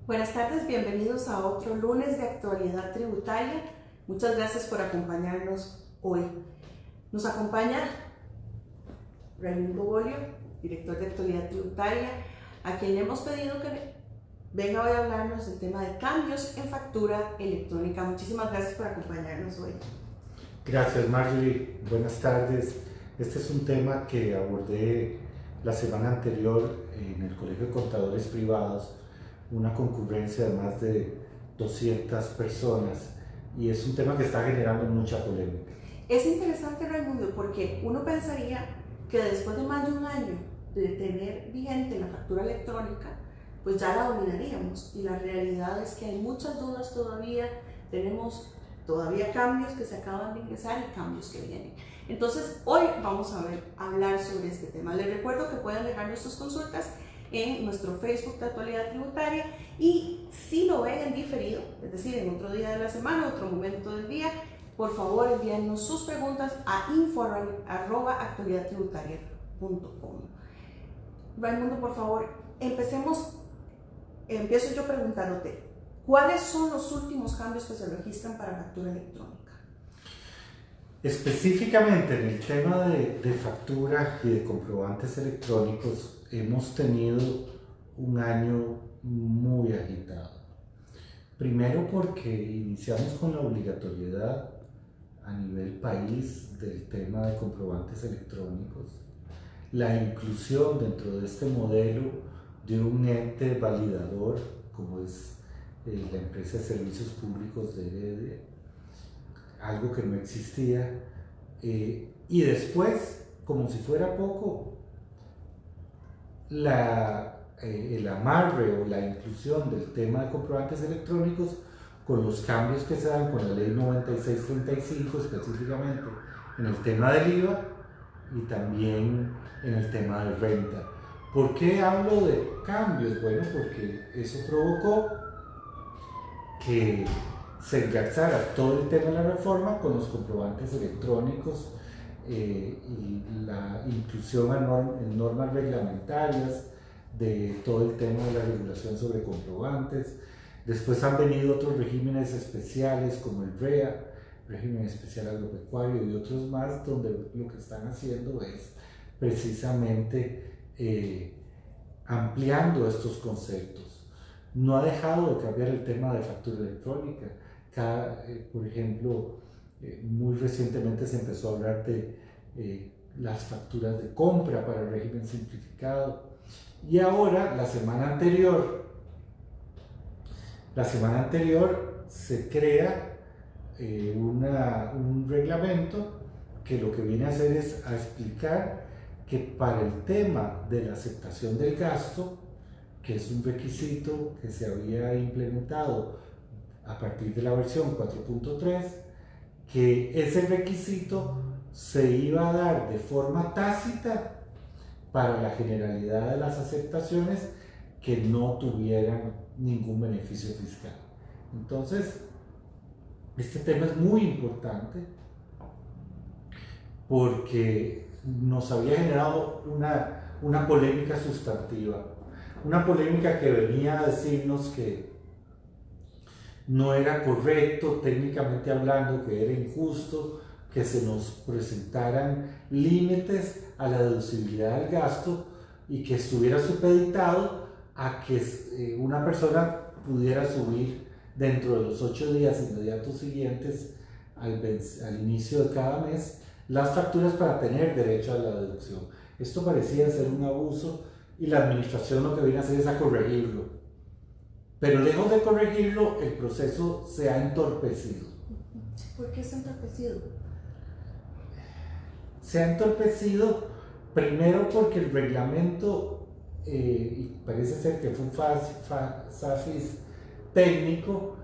Buenas tardes, bienvenidos a otro lunes de actualidad tributaria. Muchas gracias por acompañarnos hoy. Nos acompaña Raimundo Bolio, director de actualidad tributaria, a quien le hemos pedido que venga hoy a hablarnos del tema de cambios en factura electrónica. Muchísimas gracias por acompañarnos hoy. Gracias, Marjorie. Buenas tardes. Este es un tema que abordé la semana anterior en el Colegio de Contadores Privados, una concurrencia de más de 200 personas, y es un tema que está generando mucha polémica. Es interesante, Raimundo, porque uno pensaría que después de más de un año de tener vigente la factura electrónica, pues ya la dominaríamos, y la realidad es que hay muchas dudas todavía, tenemos todavía cambios que se acaban de ingresar y cambios que vienen. Entonces hoy vamos a hablar sobre este tema. Les recuerdo que pueden dejarnos sus consultas en nuestro Facebook de Actualidad Tributaria, y si lo ven en diferido, es decir, en otro día de la semana, otro momento del día, por favor envíennos sus preguntas a info@actualidadtributaria.com. Raimundo, por favor, empiezo yo preguntándote, ¿cuáles son los últimos cambios que se registran para factura electrónica? Específicamente en el tema de factura y de comprobantes electrónicos, hemos tenido un año muy agitado. Primero porque iniciamos con la obligatoriedad a nivel país del tema de comprobantes electrónicos, la inclusión dentro de este modelo de un ente validador como es la empresa de servicios públicos de Heredia, algo que no existía, y después, como si fuera poco, el amarre o la inclusión del tema de comprobantes electrónicos con los cambios que se dan con la ley 9635, específicamente en el tema del IVA y también en el tema de renta. ¿Por qué hablo de cambios? Bueno, porque eso provocó que se engarzara todo el tema de la reforma con los comprobantes electrónicos y la inclusión en normas reglamentarias de todo el tema de la regulación sobre comprobantes. Después han venido otros regímenes especiales como el REA, régimen especial agropecuario, y otros más, donde lo que están haciendo es precisamente ampliando estos conceptos. No ha dejado de cambiar el tema de factura electrónica. Por ejemplo, muy recientemente se empezó a hablar de las facturas de compra para el régimen simplificado, y ahora la semana anterior se crea un reglamento que lo que viene a hacer es a explicar que para el tema de la aceptación del gasto, que es un requisito que se había implementado a partir de la versión 4.3, que ese requisito se iba a dar de forma tácita para la generalidad de las aceptaciones que no tuvieran ningún beneficio fiscal. Entonces, este tema es muy importante porque nos había generado una polémica sustantiva, una polémica que venía a decirnos que no era correcto técnicamente hablando, que era injusto que se nos presentaran límites a la deducibilidad del gasto y que estuviera supeditado a que una persona pudiera subir dentro de los 8 días inmediatos siguientes al inicio de cada mes las facturas para tener derecho a la deducción. Esto parecía ser un abuso y la administración lo que viene a hacer es a corregirlo. Pero lejos de corregirlo, el proceso se ha entorpecido. ¿Por qué se ha entorpecido? Se ha entorpecido primero porque el reglamento, y parece ser que fue un SAFIS técnico,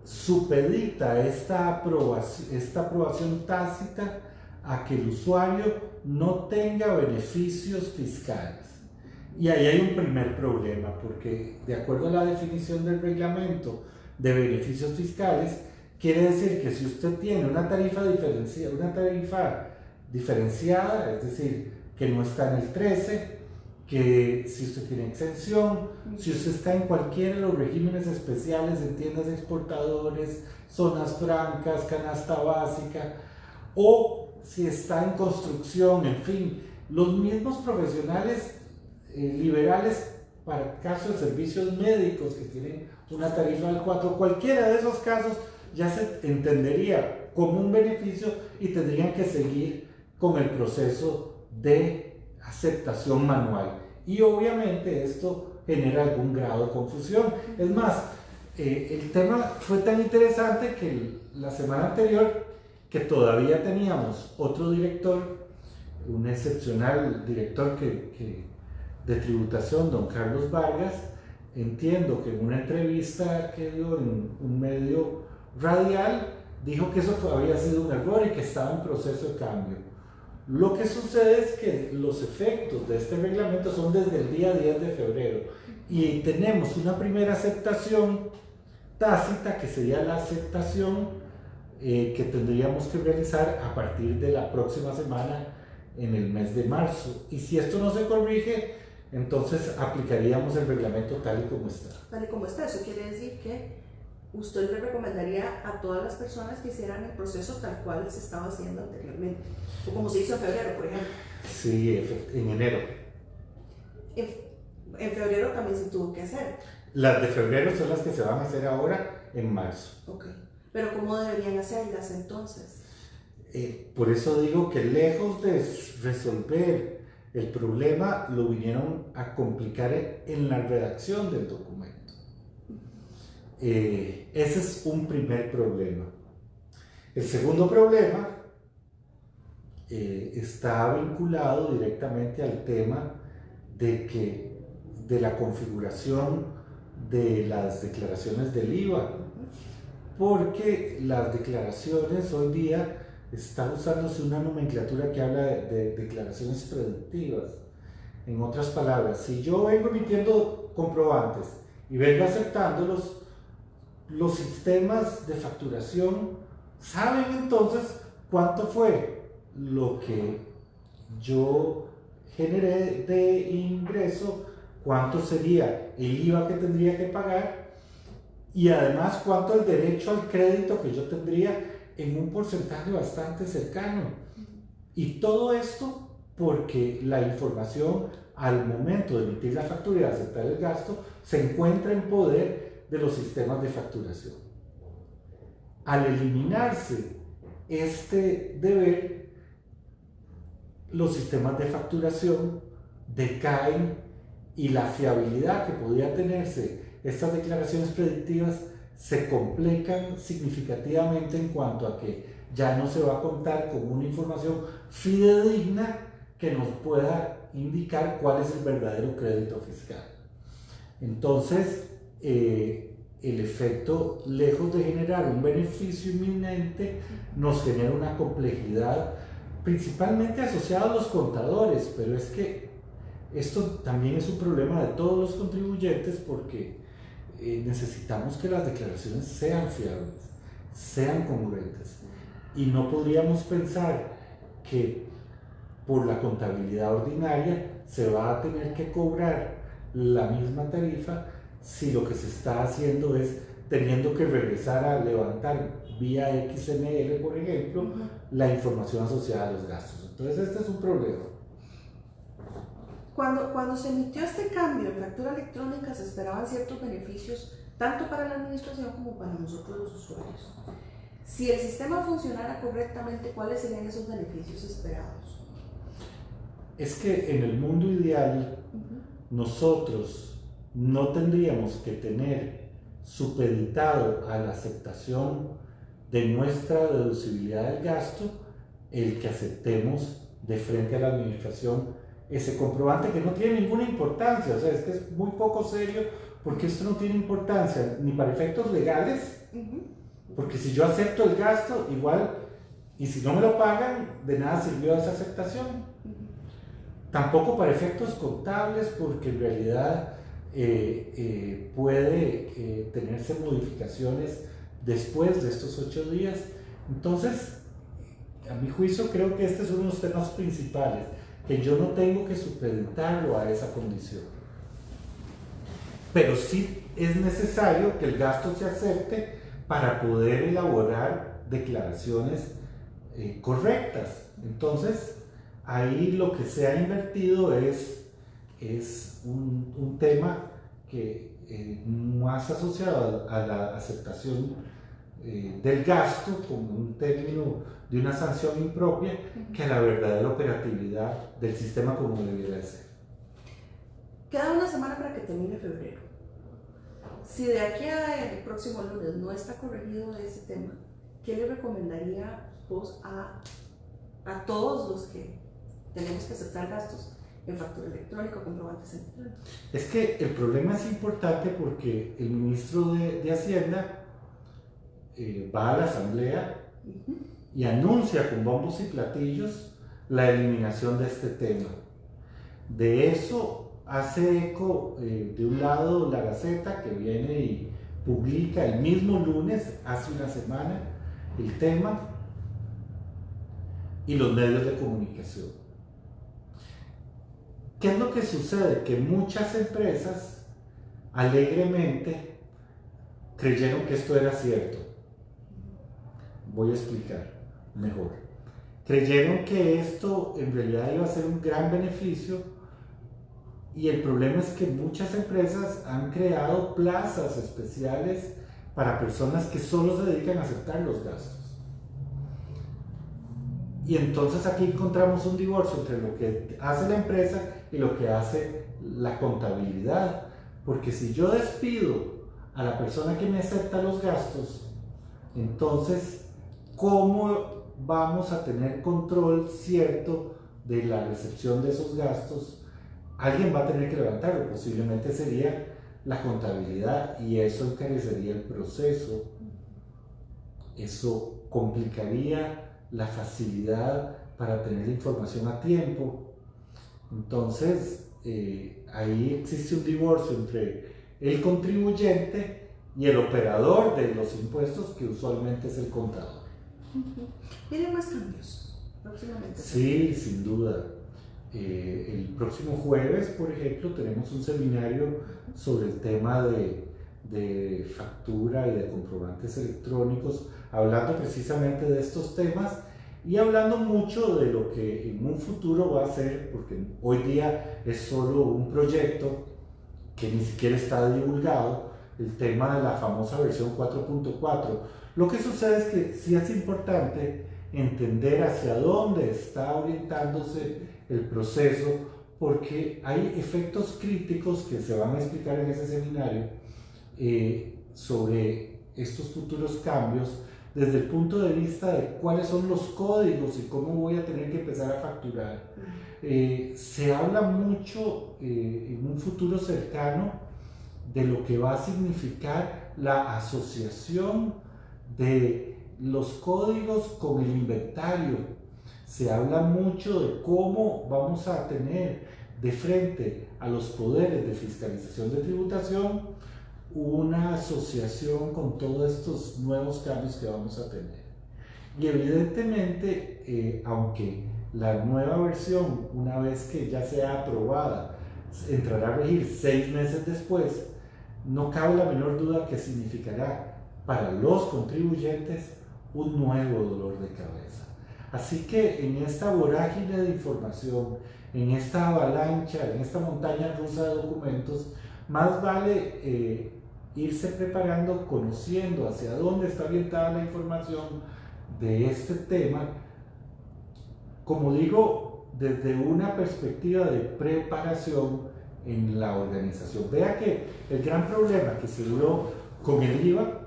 supedita esta aprobación tácita a que el usuario no tenga beneficios fiscales. Y ahí hay un primer problema, porque de acuerdo a la definición del reglamento de beneficios fiscales, quiere decir que si usted tiene una tarifa diferenciada, es decir, que no está en el 13, que si usted tiene exención, si usted está en cualquiera de los regímenes especiales en tiendas de exportadores, zonas francas, canasta básica, o si está en construcción, en fin, los mismos profesionales liberales para casos de servicios médicos que tienen una tarifa del 4, cualquiera de esos casos ya se entendería como un beneficio y tendrían que seguir con el proceso de aceptación manual. Y obviamente esto genera algún grado de confusión. Es más, el tema fue tan interesante que la semana anterior, que todavía teníamos otro director, un excepcional director de tributación, don Carlos Vargas, entiendo que en una entrevista que dio en un medio radial, dijo que eso había sido un error y que estaba en proceso de cambio. Lo que sucede es que los efectos de este reglamento son desde el día 10 de febrero y tenemos una primera aceptación tácita, que sería la aceptación que tendríamos que realizar a partir de la próxima semana en el mes de marzo. Y si esto no se corrige, entonces aplicaríamos el reglamento tal y como está. Tal y como está, eso quiere decir que usted le recomendaría a todas las personas que hicieran el proceso tal cual se estaba haciendo anteriormente, o como se hizo en febrero, por ejemplo. Sí, en enero. En febrero también se tuvo que hacer. Las de febrero son las que se van a hacer ahora en marzo. Ok, pero ¿cómo deberían hacerlas entonces? Por eso digo que lejos de resolver el problema, lo vinieron a complicar en la redacción del documento. Ese es un primer problema. El segundo problema está vinculado directamente al tema de la configuración de las declaraciones del IVA, porque las declaraciones hoy día está usándose una nomenclatura que habla de declaraciones predictivas. En otras palabras, si yo vengo emitiendo comprobantes y vengo aceptándolos, los sistemas de facturación saben entonces cuánto fue lo que yo generé de ingreso, cuánto sería el IVA que tendría que pagar y además cuánto el derecho al crédito que yo tendría en un porcentaje bastante cercano. Y todo esto porque la información al momento de emitir la factura y de aceptar el gasto se encuentra en poder de los sistemas de facturación. Al eliminarse este deber, los sistemas de facturación decaen y la fiabilidad que podía tenerse estas declaraciones predictivas se complican significativamente en cuanto a que ya no se va a contar con una información fidedigna que nos pueda indicar cuál es el verdadero crédito fiscal. Entonces, el efecto, lejos de generar un beneficio inminente, nos genera una complejidad principalmente asociada a los contadores, pero es que esto también es un problema de todos los contribuyentes porque necesitamos que las declaraciones sean fiables, sean congruentes, y no podríamos pensar que por la contabilidad ordinaria se va a tener que cobrar la misma tarifa si lo que se está haciendo es teniendo que regresar a levantar vía XML, por ejemplo, la información asociada a los gastos. Entonces este es un problema. Cuando se emitió este cambio en factura electrónica se esperaban ciertos beneficios tanto para la administración como para nosotros los usuarios. Si el sistema funcionara correctamente, ¿cuáles serían esos beneficios esperados? Es que en el mundo ideal nosotros no tendríamos que tener supeditado a la aceptación de nuestra deducibilidad del gasto el que aceptemos de frente a la administración ese comprobante que no tiene ninguna importancia. O sea, es que es muy poco serio porque esto no tiene importancia ni para efectos legales, porque si yo acepto el gasto igual, y si no me lo pagan, de nada sirvió esa aceptación. Tampoco para efectos contables, porque en realidad puede tenerse modificaciones después de estos 8 días. Entonces, a mi juicio, creo que este es uno de los temas principales. que yo no tengo que supeditarlo a esa condición. Pero sí es necesario que el gasto se acepte para poder elaborar declaraciones correctas. Entonces, ahí lo que se ha invertido es un tema que más asociado a la aceptación del gasto como un término de una sanción impropia que a la verdadera operatividad del sistema como debiera ser. Queda una semana para que termine febrero. Si de aquí al próximo lunes no está corregido ese tema, ¿qué le recomendaría vos a todos los que tenemos que aceptar gastos en factura electrónica o comprobantes electrónicos? Es que el problema es importante porque el ministro de Hacienda va a la Asamblea y anuncia con bombos y platillos la eliminación de este tema. De eso hace eco, de un lado, la Gaceta, que viene y publica el mismo lunes, hace una semana, el tema, y los medios de comunicación. ¿Qué es lo que sucede? Que muchas empresas alegremente creyeron que esto era cierto. Voy a explicar mejor. Creyeron que esto en realidad iba a ser un gran beneficio, y el problema es que muchas empresas han creado plazas especiales para personas que solo se dedican a aceptar los gastos. Y entonces aquí encontramos un divorcio entre lo que hace la empresa y lo que hace la contabilidad. Porque si yo despido a la persona que me acepta los gastos, entonces, ¿cómo vamos a tener control cierto de la recepción de esos gastos? Alguien va a tener que levantarlo, posiblemente sería la contabilidad, y eso encarecería el proceso, eso complicaría la facilidad para tener la información a tiempo. Entonces, ahí existe un divorcio entre el contribuyente y el operador de los impuestos, que usualmente es el contador. ¿Tienen más cambios próximamente? Sí, sin duda. El próximo jueves, por ejemplo, tenemos un seminario sobre el tema de factura y de comprobantes electrónicos, hablando precisamente de estos temas y hablando mucho de lo que en un futuro va a ser, porque hoy día es solo un proyecto que ni siquiera está divulgado, el tema de la famosa versión 4.4. Lo que sucede es que sí es importante entender hacia dónde está orientándose el proceso, porque hay efectos críticos que se van a explicar en ese seminario sobre estos futuros cambios desde el punto de vista de cuáles son los códigos y cómo voy a tener que empezar a facturar. Se habla mucho en un futuro cercano de lo que va a significar la asociación de los códigos con el inventario. Se habla mucho de cómo vamos a tener de frente a los poderes de fiscalización de tributación una asociación con todos estos nuevos cambios que vamos a tener. Y evidentemente, aunque la nueva versión, una vez que ya sea aprobada, entrará a regir 6 meses después, no cabe la menor duda que significará para los contribuyentes un nuevo dolor de cabeza. Así que en esta vorágine de información, en esta avalancha, en esta montaña rusa de documentos, más vale irse preparando, conociendo hacia dónde está orientada la información de este tema, como digo, desde una perspectiva de preparación en la organización. Vea que el gran problema que se dio con el IVA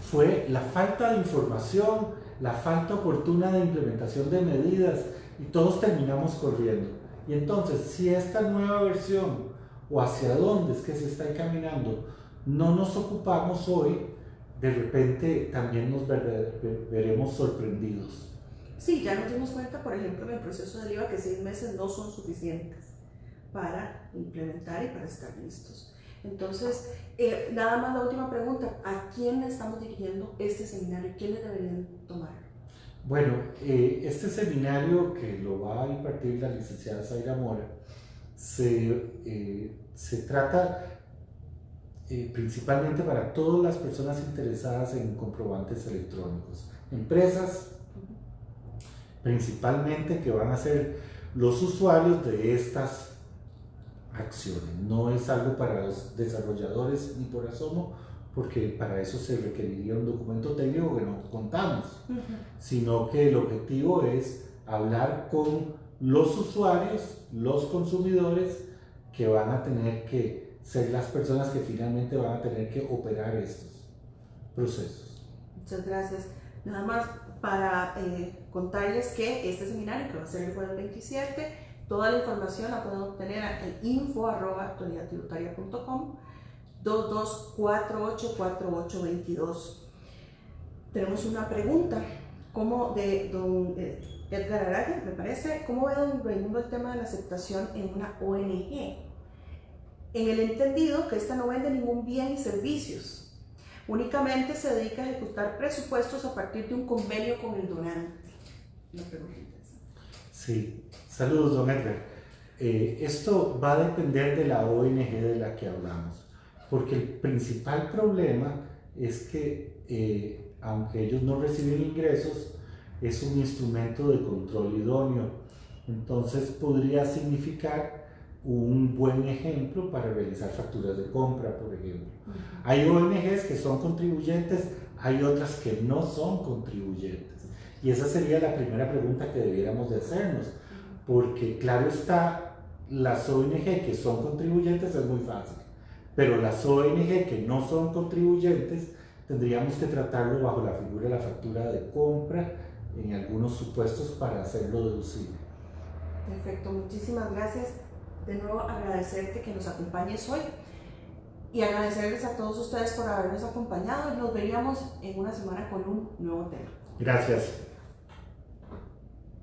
fue la falta de información, la falta oportuna de implementación de medidas, y todos terminamos corriendo. Y entonces, si esta nueva versión o hacia dónde es que se está encaminando no nos ocupamos hoy, de repente también nos veremos sorprendidos. Sí, ya nos dimos cuenta, por ejemplo, en el proceso del IVA, que 6 meses no son suficientes para implementar y para estar listos. Entonces, nada más la última pregunta: ¿a quién le estamos dirigiendo este seminario? ¿Quiénes deberían tomarlo? Bueno, este seminario que lo va a impartir la licenciada Zaira Mora se trata principalmente para todas las personas interesadas en comprobantes electrónicos, empresas principalmente que van a ser los usuarios de estas acciones. No es algo para los desarrolladores ni por asomo, porque para eso se requeriría un documento técnico que no contamos, sino que el objetivo es hablar con los usuarios, los consumidores, que van a tener que ser las personas que finalmente van a tener que operar estos procesos. Muchas gracias. Nada más para contarles que este seminario, que va a ser el jueves 27, toda la información la pueden obtener en info@actualidatributaria.com 22484822. Tenemos una pregunta como de don Edgar Araya, me parece. ¿Cómo ve don Raimundo el tema de la aceptación en una ONG? En el entendido que esta no vende ningún bien y servicios, únicamente se dedica a ejecutar presupuestos a partir de un convenio con el donante. Una pregunta interesante. Sí, saludos don Edgar. Esto va a depender de la ONG de la que hablamos, porque el principal problema es que aunque ellos no reciben ingresos, es un instrumento de control idóneo. Entonces podría significar un buen ejemplo para realizar facturas de compra, por ejemplo. Hay ONGs que son contribuyentes, hay otras que no son contribuyentes. Y esa sería la primera pregunta que debiéramos de hacernos, porque claro está, las ONG que son contribuyentes es muy fácil, pero las ONG que no son contribuyentes tendríamos que tratarlo bajo la figura de la factura de compra en algunos supuestos para hacerlo deducible. Perfecto, muchísimas gracias. De nuevo agradecerte que nos acompañes hoy y agradecerles a todos ustedes por habernos acompañado. Nos veríamos en una semana con un nuevo tema. Gracias.